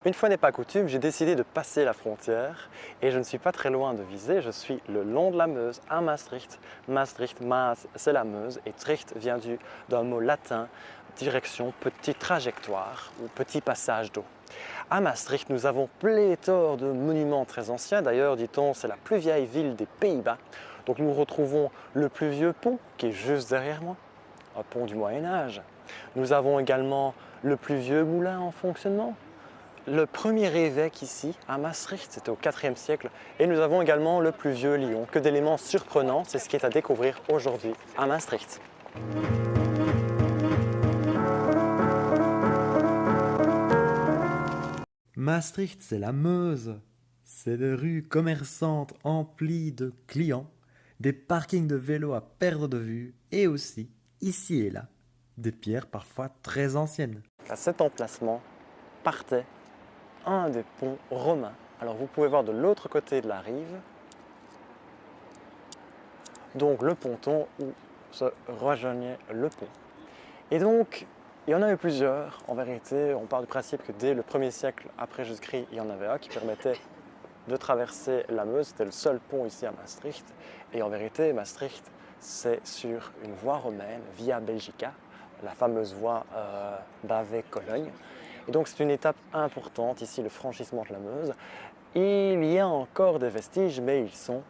Une fois n'est pas coutume, j'ai décidé de passer la frontière et je ne suis pas très loin de Visé, je suis le long de la Meuse à Maastricht. Maastricht, Maas, c'est la Meuse et Tricht vient d'un mot latin, direction petite trajectoire ou petit passage d'eau. À Maastricht, nous avons pléthore de monuments très anciens, d'ailleurs dit-on c'est la plus vieille ville des Pays-Bas. Donc nous retrouvons le plus vieux pont qui est juste derrière moi, un pont du Moyen-Âge. Nous avons également le plus vieux moulin en fonctionnement. Le premier évêque ici, à Maastricht, c'était au IVe siècle. Et nous avons également le plus vieux lion. Que d'éléments surprenants, c'est ce qui est à découvrir aujourd'hui à Maastricht. Maastricht, c'est la Meuse. C'est des rues commerçantes emplies de clients, des parkings de vélos à perdre de vue et aussi, ici et là, des pierres parfois très anciennes. À cet emplacement partait un des ponts romains. Alors vous pouvez voir de l'autre côté de la rive, donc le ponton où se rejoignait le pont. Et donc, il y en avait plusieurs. En vérité, on part du principe que dès le 1er siècle après Jésus-Christ, il y en avait un qui permettait de traverser la Meuse. C'était le seul pont ici à Maastricht. Et en vérité, Maastricht, c'est sur une voie romaine, Via Belgica, la fameuse voie Bavay-Cologne. Et donc c'est une étape importante ici, le franchissement de la Meuse. Il y a encore des vestiges, mais ils sont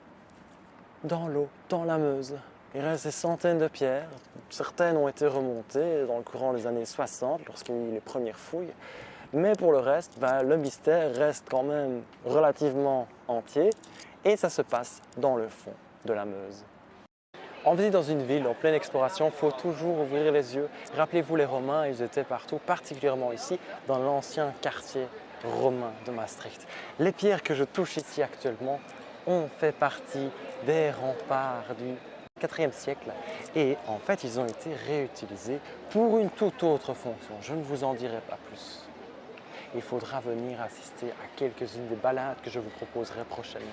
dans l'eau, dans la Meuse. Il reste des centaines de pierres. Certaines ont été remontées dans le courant des années 60, lorsqu'il y a eu les premières fouilles. Mais pour le reste, le mystère reste quand même relativement entier. Et ça se passe dans le fond de la Meuse. En visite dans une ville en pleine exploration, il faut toujours ouvrir les yeux. Rappelez-vous, les Romains, ils étaient partout, particulièrement ici, dans l'ancien quartier romain de Maastricht. Les pierres que je touche ici actuellement ont fait partie des remparts du IVe siècle et en fait, ils ont été réutilisés pour une toute autre fonction. Je ne vous en dirai pas plus. Il faudra venir assister à quelques-unes des balades que je vous proposerai prochainement.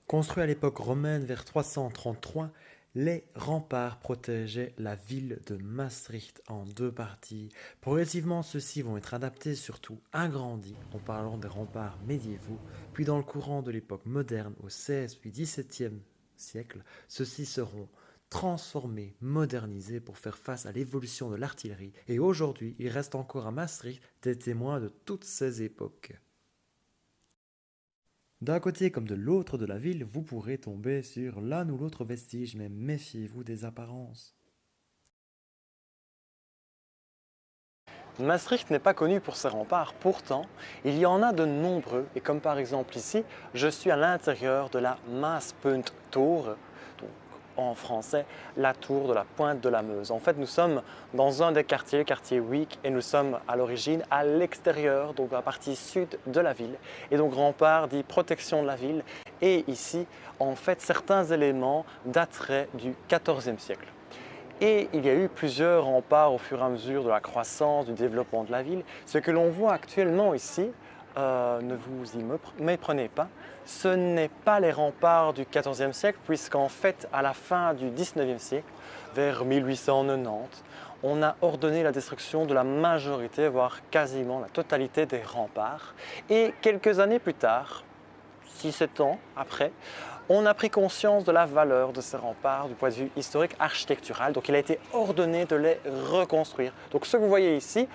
Construits à l'époque romaine vers 333, les remparts protégeaient la ville de Maastricht en deux parties. Progressivement, ceux-ci vont être adaptés, surtout agrandis, en parlant des remparts médiévaux, puis dans le courant de l'époque moderne, au XVI puis XVIIe siècle, ceux-ci seront transformés, modernisés pour faire face à l'évolution de l'artillerie. Et aujourd'hui, il reste encore à Maastricht des témoins de toutes ces époques. D'un côté comme de l'autre de la ville, vous pourrez tomber sur l'un ou l'autre vestige, mais méfiez-vous des apparences. Maastricht n'est pas connu pour ses remparts, pourtant il y en a de nombreux et comme par exemple ici, je suis à l'intérieur de la Maaspunttoren, donc en français la tour de la pointe de la Meuse. En fait nous sommes dans un des quartiers, le quartier Wiek, et nous sommes à l'origine à l'extérieur, donc à la partie sud de la ville. Et donc rempart dit protection de la ville et ici en fait certains éléments dateraient du XIVe siècle. Et il y a eu plusieurs remparts au fur et à mesure de la croissance, du développement de la ville. Ce que l'on voit actuellement ici, ne vous y méprenez pas, ce n'est pas les remparts du XIVe siècle, puisqu'en fait, à la fin du XIXe siècle, vers 1890, on a ordonné la destruction de la majorité, voire quasiment la totalité des remparts. Et quelques années plus tard, 6-7 ans après, on a pris conscience de la valeur de ces remparts du point de vue historique architectural. Donc il a été ordonné de les reconstruire. Donc ce que vous voyez ici,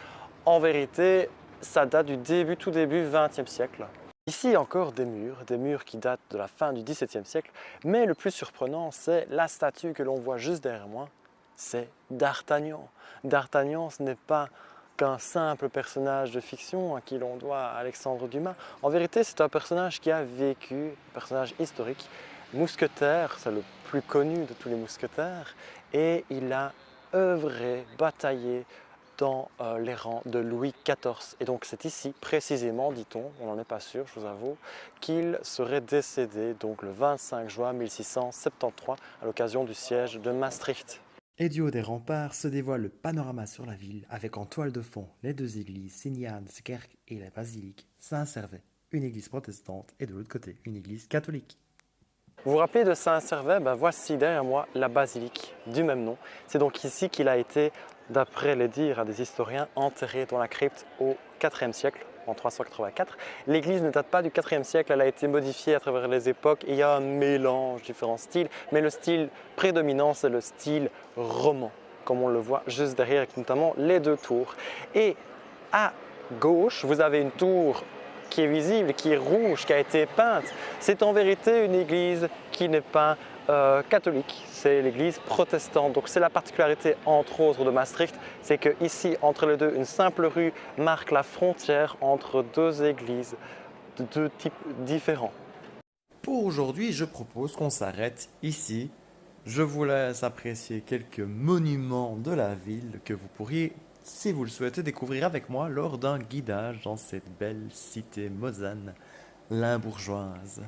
en vérité, ça date du tout début XXe siècle. Ici encore des murs qui datent de la fin du XVIIe siècle. Mais le plus surprenant, c'est la statue que l'on voit juste derrière moi. C'est D'Artagnan. D'Artagnan, ce n'est pas qu'un simple personnage de fiction à qui l'on doit Alexandre Dumas. En vérité, c'est un personnage qui a vécu, un personnage historique, mousquetaire, c'est le plus connu de tous les mousquetaires, et il a œuvré, bataillé dans les rangs de Louis XIV. Et donc c'est ici, précisément, dit-on, on n'en est pas sûr, je vous avoue, qu'il serait décédé donc le 25 juin 1673 à l'occasion du siège de Maastricht. Et du haut des remparts se dévoile le panorama sur la ville, avec en toile de fond les deux églises, Sint-Janskerk et la basilique Saint-Servais, une église protestante, et de l'autre côté, une église catholique. Vous vous rappelez de Saint-Servais? Voici derrière moi la basilique du même nom. C'est donc ici qu'il a été, d'après les dires des historiens, enterré dans la crypte au IVe siècle. en 384. L'église ne date pas du IVe siècle, elle a été modifiée à travers les époques et il y a un mélange de différents styles, mais le style prédominant c'est le style roman, comme on le voit juste derrière avec notamment les deux tours. Et à gauche, vous avez une tour qui est visible, qui est rouge, qui a été peinte. C'est en vérité une église qui n'est pas catholique, c'est l'église protestante. Donc c'est la particularité entre autres de Maastricht, c'est que ici entre les deux, une simple rue marque la frontière entre deux églises de deux types différents. Pour aujourd'hui, je propose qu'on s'arrête ici. Je vous laisse apprécier quelques monuments de la ville que vous pourriez, si vous le souhaitez, découvrir avec moi lors d'un guidage dans cette belle cité mosane limbourgeoise.